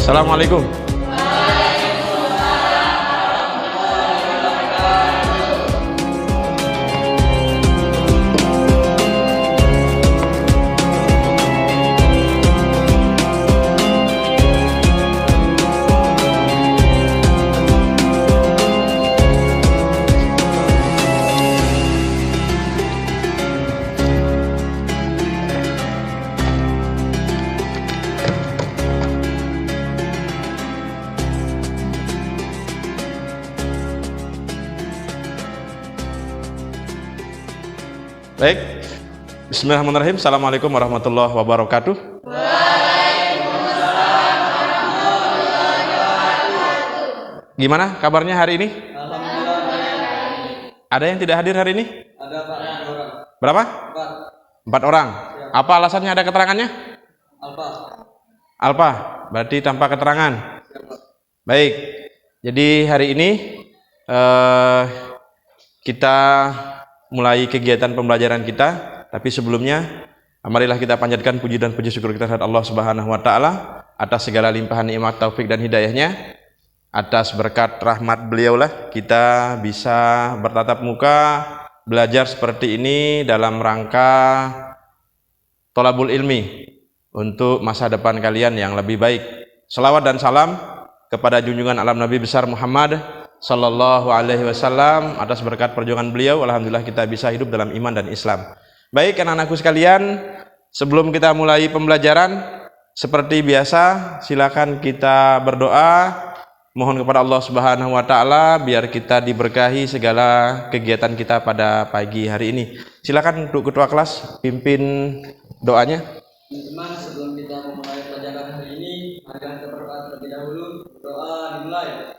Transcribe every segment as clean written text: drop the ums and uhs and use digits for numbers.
Assalamualaikum. Baik, bismillahirrahmanirrahim. Assalamualaikum warahmatullahi wabarakatuh. Waalaikumsalam warahmatullahi wabarakatuh. Gimana kabarnya hari ini? Alhamdulillah. Ada yang tidak hadir hari ini? Ada 4 orang. Berapa? 4 orang. Ya. Apa alasannya, ada keterangannya? Alpa, berarti tanpa keterangan. Baik, jadi hari ini kita mulai kegiatan pembelajaran kita, tapi sebelumnya marilah kita panjatkan puji dan puji syukur kita kepada Allah Subhanahu wa taala atas segala limpahan nikmat, taufik dan hidayahnya. Atas berkat rahmat beliaulah kita bisa bertatap muka belajar seperti ini dalam rangka thalabul ilmi untuk masa depan kalian yang lebih baik. Selawat dan salam kepada junjungan alam Nabi besar Muhammad Sallallahu alaihi wasallam. Atas berkat perjuangan beliau, alhamdulillah kita bisa hidup dalam iman dan Islam. Baik anak-anakku sekalian, sebelum kita mulai pembelajaran, seperti biasa silakan kita berdoa, mohon kepada Allah Subhanahu wa taala biar kita diberkahi segala kegiatan kita pada pagi hari ini. Silakan untuk ketua kelas pimpin doanya. Teman-teman, sebelum kita memulai pelajaran hari ini, mari kita berdoa terlebih dahulu. Doa dimulai.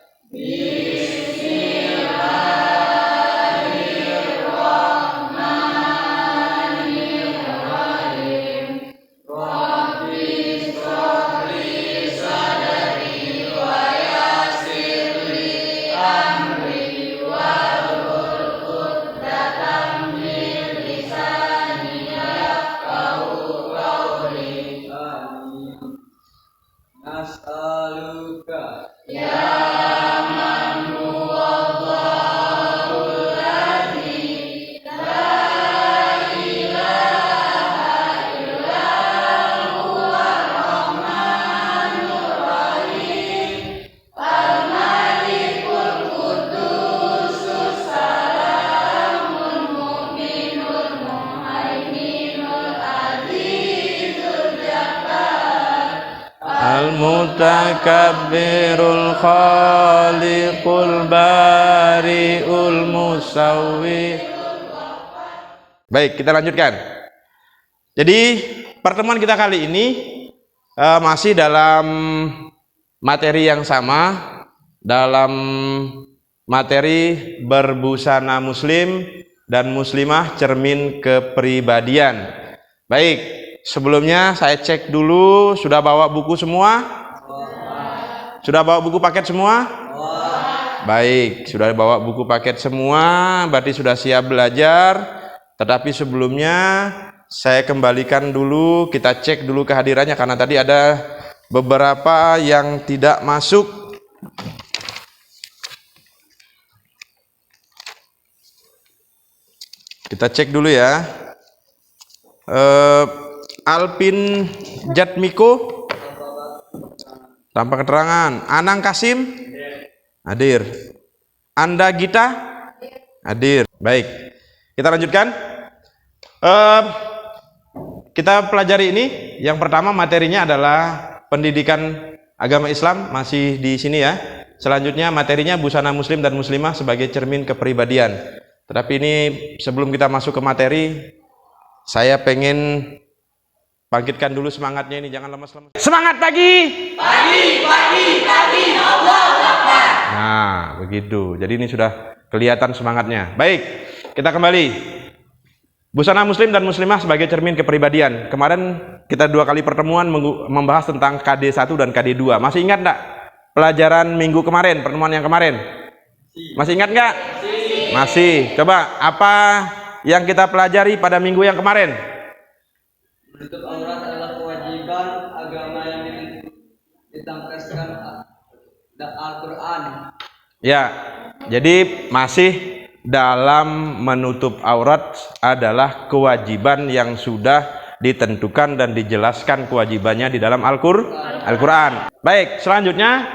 Nas'aluka Al-Mutakabbirul Khaliqul Bari'ul Musawwir. Baik, kita lanjutkan. Jadi pertemuan kita kali ini masih dalam materi yang sama, dalam materi berbusana muslim dan muslimah, cermin kepribadian. Baik, sebelumnya saya cek dulu, sudah bawa buku semua? Sudah bawa buku paket semua? Baik, sudah bawa buku paket semua, berarti sudah siap belajar. Tetapi sebelumnya saya kembalikan dulu, kita cek dulu kehadirannya karena tadi ada beberapa yang tidak masuk. Kita cek dulu ya. Alpin Jatmiko tanpa keterangan. Anang Kasim hadir. Anda Gita hadir. Baik, kita lanjutkan. Kita pelajari ini. Yang pertama materinya adalah pendidikan agama Islam, masih di sini ya. Selanjutnya materinya busana muslim dan muslimah sebagai cermin kepribadian. Tetapi ini sebelum kita masuk ke materi, saya pengen bangkitkan dulu semangatnya ini, jangan lemas-lemas. Semangat pagi. Pagi, Allahu Akbar. Nah, begitu. Jadi ini sudah kelihatan semangatnya. Baik, kita kembali. Busana muslim dan muslimah sebagai cermin kepribadian. Kemarin kita 2 kali pertemuan membahas tentang KD1 dan KD2. Masih ingat enggak pelajaran minggu kemarin, pertemuan yang kemarin? Masih ingat enggak? Masih. Coba apa yang kita pelajari pada minggu yang kemarin? Menutup aurat adalah kewajiban agama yang ditempelkan Al-Quran. Ya, jadi masih dalam menutup aurat adalah kewajiban yang sudah ditentukan dan dijelaskan kewajibannya di dalam Al-Quran. Baik, selanjutnya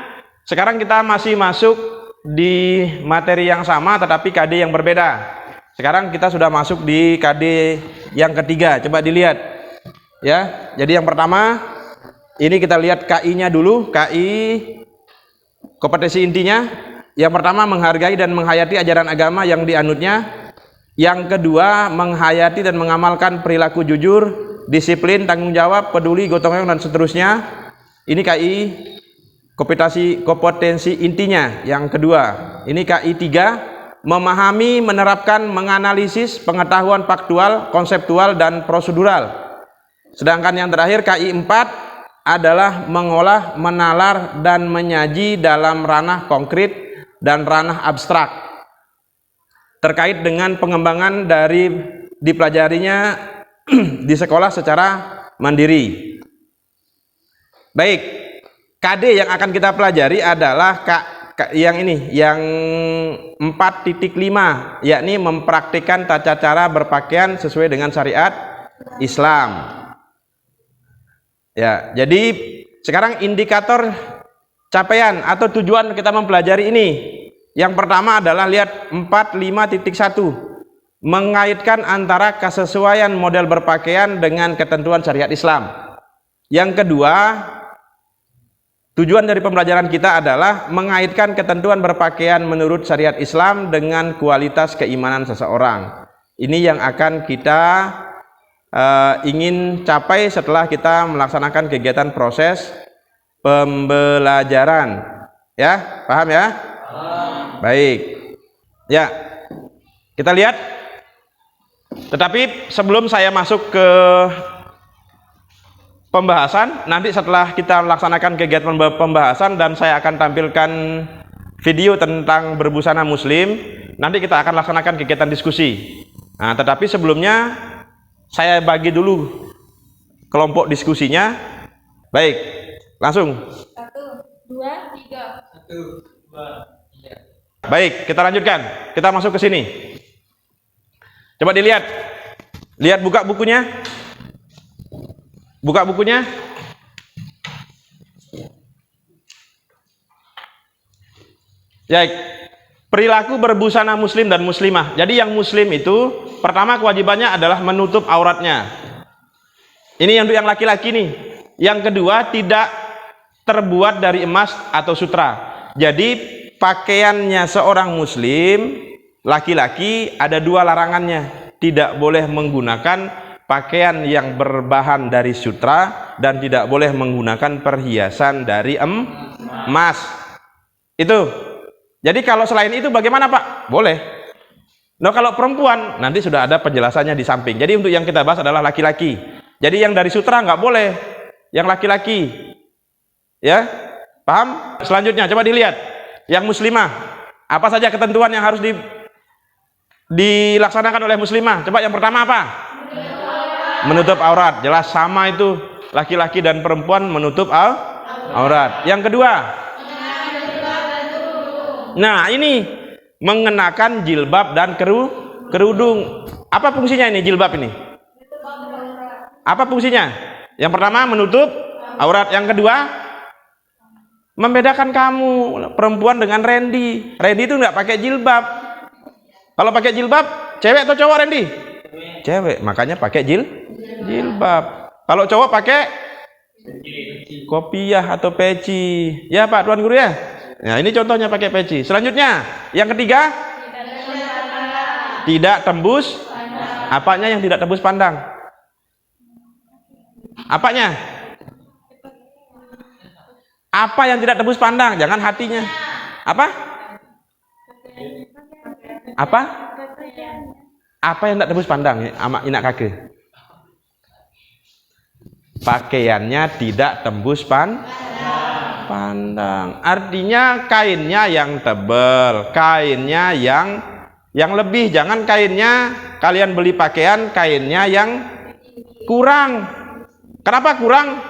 sekarang kita masih masuk di materi yang sama tetapi KD yang berbeda. Sekarang kita sudah masuk di KD yang ketiga. Coba dilihat ya. Jadi yang pertama ini kita lihat KI-nya dulu. KI kompetensi intinya. Yang pertama, menghargai dan menghayati ajaran agama yang dianutnya. Yang kedua, menghayati dan mengamalkan perilaku jujur, disiplin, tanggung jawab, peduli, gotong royong dan seterusnya. Ini KI kompetensi intinya. Yang kedua, ini KI 3, memahami, menerapkan, menganalisis pengetahuan faktual, konseptual dan prosedural. Sedangkan yang terakhir KI 4 adalah mengolah, menalar dan menyaji dalam ranah konkret dan ranah abstrak terkait dengan pengembangan dari dipelajarinya di sekolah secara mandiri. Baik, KD yang akan kita pelajari adalah yang ini, yang 4.5, yakni mempraktikkan tata cara berpakaian sesuai dengan syariat Islam. Ya, jadi sekarang indikator capaian atau tujuan kita mempelajari ini. Yang pertama adalah lihat 4.5.1, mengaitkan antara kesesuaian model berpakaian dengan ketentuan syariat Islam. Yang kedua, tujuan dari pembelajaran kita adalah mengaitkan ketentuan berpakaian menurut syariat Islam dengan kualitas keimanan seseorang. Ini yang akan kita ingin capai setelah kita melaksanakan kegiatan proses pembelajaran. Ya, paham ya? Paham. Baik. Ya, kita lihat. Tetapi sebelum saya masuk ke pembahasan, nanti setelah kita melaksanakan kegiatan pembahasan dan saya akan tampilkan video tentang berbusana muslim, nanti kita akan laksanakan kegiatan diskusi. Nah, tetapi sebelumnya saya bagi dulu kelompok diskusinya. Baik, langsung. 1, 2, 3. 1, 2, 3. Baik, kita lanjutkan. Kita masuk ke sini. Coba dilihat. Lihat, buka bukunya. Buka bukunya. Baik. Perilaku berbusana muslim dan muslimah. Jadi yang muslim itu pertama kewajibannya adalah menutup auratnya. Ini yang laki-laki nih. Yang kedua, tidak terbuat dari emas atau sutra. Jadi pakaiannya seorang muslim laki-laki ada dua larangannya. Tidak boleh menggunakan pakaian yang berbahan dari sutra dan tidak boleh menggunakan perhiasan dari emas. Itu. Jadi kalau selain itu bagaimana Pak? Boleh. Nah kalau perempuan nanti sudah ada penjelasannya di samping. Jadi untuk yang kita bahas adalah laki-laki. Jadi yang dari sutra nggak boleh. Yang laki-laki. Ya, paham? Selanjutnya coba dilihat. Yang muslimah. Apa saja ketentuan yang harus dilaksanakan oleh muslimah? Coba yang pertama apa? Menutup aurat. Jelas sama itu. Laki-laki dan perempuan menutup aurat. Yang kedua, nah ini mengenakan jilbab dan kerudung. Apa fungsinya ini jilbab ini? Apa fungsinya? Yang pertama menutup aurat. Yang kedua membedakan kamu perempuan dengan Randy. Randy itu nggak pakai jilbab. Kalau pakai jilbab cewek atau cowok Randy? Cewek, makanya pakai jilbab. Kalau cowok pakai kopiah atau peci. Ya Pak Tuan Guru ya. Nah ini contohnya pakai peci. Selanjutnya yang ketiga, tidak tembus. Apanya yang tidak tembus pandang? Apanya? Apa yang tidak tembus pandang? Jangan hatinya. Apa? Apa? Apa yang tidak tembus pandang? Ama inak kake. Pakaiannya tidak tembus pandang. Artinya kainnya yang tebal, kainnya yang lebih. Jangan kainnya kalian beli pakaian kainnya yang kurang. Kenapa kurang?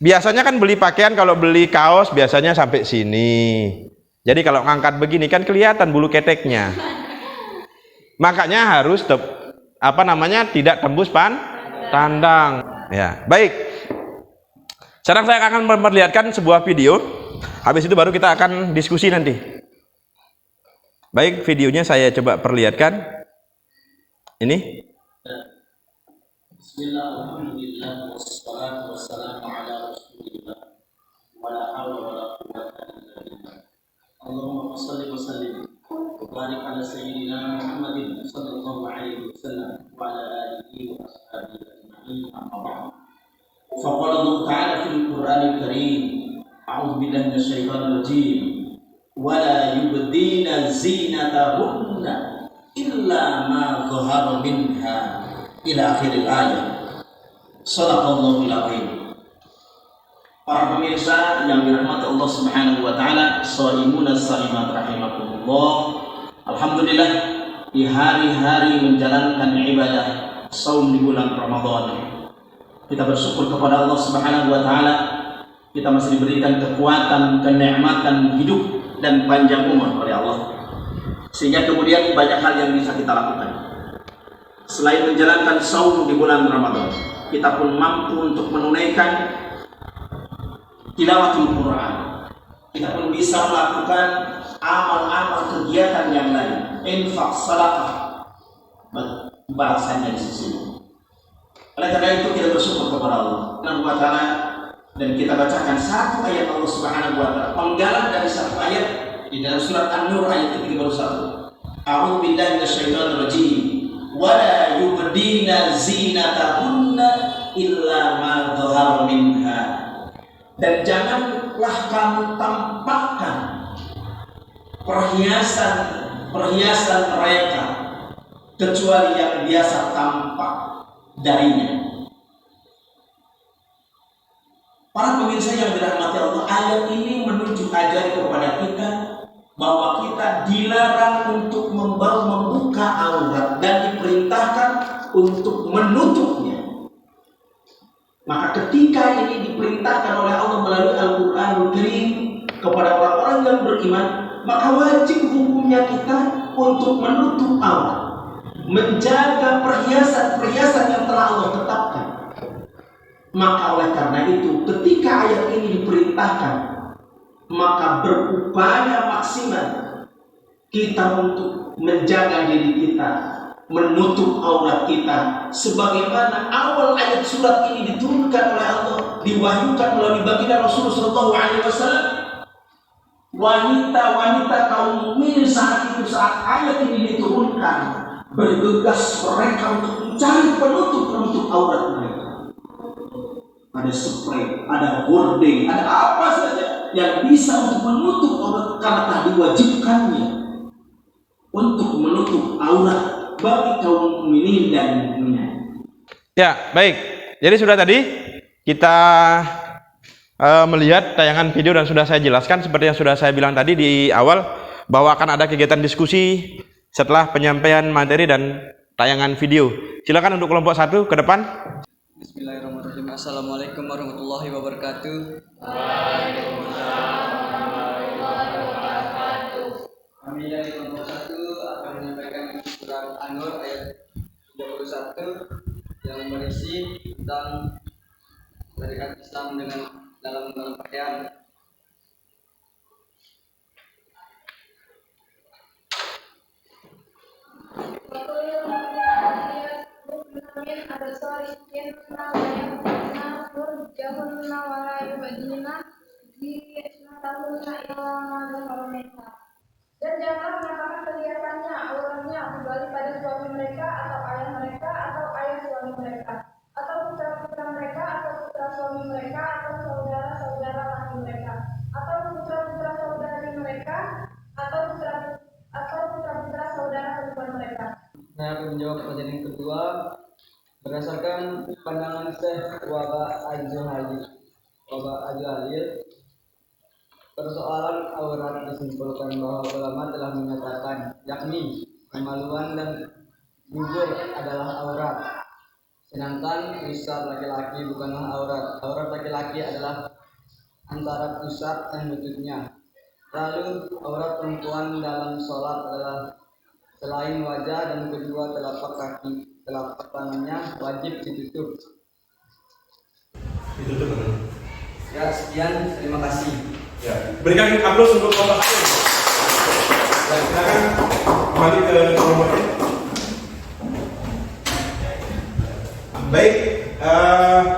Biasanya kan beli pakaian, kalau beli kaos biasanya sampai sini. Jadi kalau ngangkat begini kan kelihatan bulu keteknya. Makanya harus tidak tembus tandang. Ya, baik. Sekarang saya akan memperlihatkan sebuah video. Habis itu baru kita akan diskusi nanti. Baik, videonya saya coba perlihatkan. Ini. Bismillah, alhamdulillah, wassalatu wassalamu ala rasulillah, wala hawla wala quwwata illa billah. Allahumma shalli wa sallim wa barik ala sayyidina Muhammadin sallallahu alaihi wasallam wa ala alihi wa ashabihi ajma'in, amma ba'd. Faqala Allah ta'ala fil Qur'anil Karim, a'udzu billahi minasyaitonir rajim, wa la yubdina zinatahunna illa ma dhahara minha ila akhiril ayat. Shadaqallahul azim. Para pemirsa yang dirahmati Allah Subhanahu wa taala, shaimun as-saimat rahimakumullah. Alhamdulillah, di hari-hari menjalankan ibadah saum di bulan Ramadan, kita bersyukur kepada Allah Subhanahu wa taala, kita masih diberikan kekuatan, kenikmatan hidup dan panjang umur oleh Allah. Sehingga kemudian banyak hal yang bisa kita lakukan. Selain menjalankan saum di bulan Ramadan, kita pun mampu untuk menunaikan tilawatul Quran. Kita pun bisa melakukan amal-amal kegiatan yang lain, infak, sedekah, balasannya di sisi Allah. Oleh karena itu kita bersyukur kepada Allah Subhanahu wa taala, dan kita bacakan satu ayat Allah Subhanahu wa taala, penggalan dari satu ayat di dalam surat An-Nur ayat 31. A'udzu billahi minasyaitonir rajim. Wala yubdina zinatahunna illa ma dhahara minha. Dan janganlah kamu tampakkan perhiasan mereka kecuali yang biasa tampak darinya. Para pemirsa yang dirahmati Allah, ayat ini menunjuk ajar kepada kita bahwa kita dilarang untuk membuka aurat dan diperintahkan untuk menutupnya. Maka ketika ini diperintahkan oleh Allah melalui Al-Qur'anul Karim kepada orang-orang yang beriman, maka wajib hukumnya kita untuk menutup aurat, menjaga perhiasan-perhiasan yang telah Allah tetapkan. Maka oleh karena itu, ketika ayat ini diperintahkan, maka berupaya maksimal kita untuk menjaga diri kita, menutup aurat kita, sebagaimana awal ayat surat ini diturunkan oleh Allah, diwahyukan melalui baginda Rasulullah SAW. Wanita-wanita kaum mukmin saat itu, saat ayat ini diturunkan, bergegas mereka untuk mencari penutup aurat mereka. Ada spray, ada gorden, ada apa saja yang bisa untuk menutup aurat, karena telah diwajibkannya untuk menutup aurat bagi kaum mukminin dan mukminat. Ya, baik. Jadi sudah tadi kita melihat tayangan video dan sudah saya jelaskan seperti yang sudah saya bilang tadi di awal, bahwa akan ada kegiatan diskusi setelah penyampaian materi dan tayangan video. Silakan untuk kelompok 1 ke depan. Bismillahirrahmanirrahim. Assalamualaikum warahmatullahi wabarakatuh. Kami dari kelompok 1 akan menyampaikan surat An-Nur ayat 31 yang berisi tentang syariat Islam dalam pakaian. Dan janganlah menampakkan kelihatannya auratnya kecuali pada suami mereka atau ayah mereka atau ayah suami mereka atau putra-putra mereka atau putra suami mereka atau saudara-saudara laki mereka atau putra-putra saudari mereka atau putra-putra saudara perempuan mereka. Saya akan menjawab pertanyaan yang kedua berdasarkan pandangan Syekh Waba Al-Jalil. Persoalan aurat disimpulkan bahwa ulama telah menyatakan, yakni kemaluan dan bibir adalah aurat. Sedangkan pusat laki-laki bukanlah aurat. Aurat laki-laki adalah antara pusat dan lututnya. Lalu aurat perempuan dalam sholat adalah selain wajah dan kedua telapak kaki, telapak tangannya wajib ditutup. Ditutup teman. Ya, sekian, terima kasih. Ya, berikan aplaus untuk Bapak Hakim. Dan silakan kembali ke nomornya. Baik,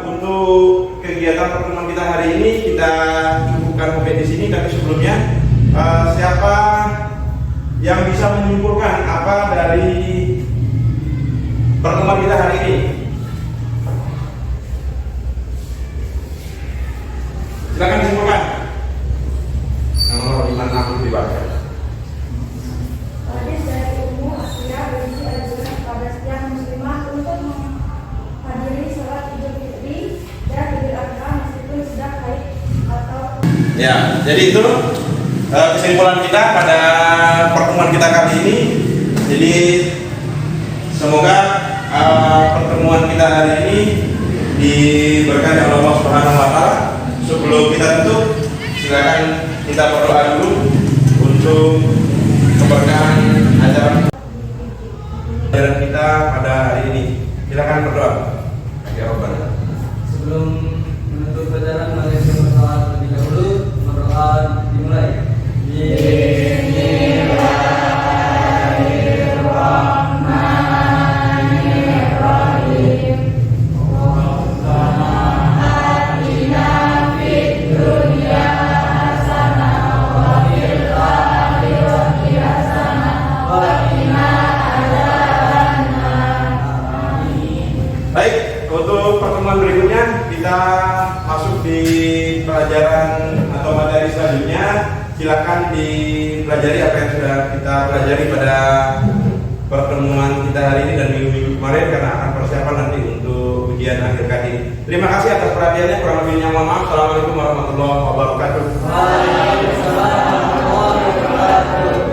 untuk kegiatan pertemuan kita hari ini kita cukupkan sampai di sini. Tapi sebelumnya, siapa yang bisa menyimpulkan apa dari pertemuan kita hari ini? Silakan disimpulkan. Nomor 56 dibaca. Hadis dari Ummu Asiyah berisi anjuran kepada setiap muslimah untuk menghadiri sholat Idul Fitri dan Idul Adha meskipun sudah haid atau. Ya, jadi itu kesimpulan kita pada pertemuan kita kali ini. Jadi semoga pertemuan kita hari ini diberkahi oleh Allah Subhanahu wa taala. Sebelum kita tutup, silakan kita berdoa dulu untuk keberkahan acara kita pada hari ini. Silakan berdoa. Ya Rabbana. Sebelum menutup pelajaran, mari kita berdoa terlebih dahulu. Berdoa dimulai. Baik, untuk pertemuan berikutnya kita masuk di pelajaran atau materi selanjutnya. Silakan dipelajari apa yang sudah kita pelajari pada pertemuan kita hari ini dan minggu-minggu kemarin, karena akan persiapan nanti untuk ujian akhir kali ini. Terima kasih atas perhatiannya. Kurang lebihnya mohon maaf. Assalamualaikum warahmatullahi wabarakatuh. Waalaikumsalam warahmatullahi wabarakatuh.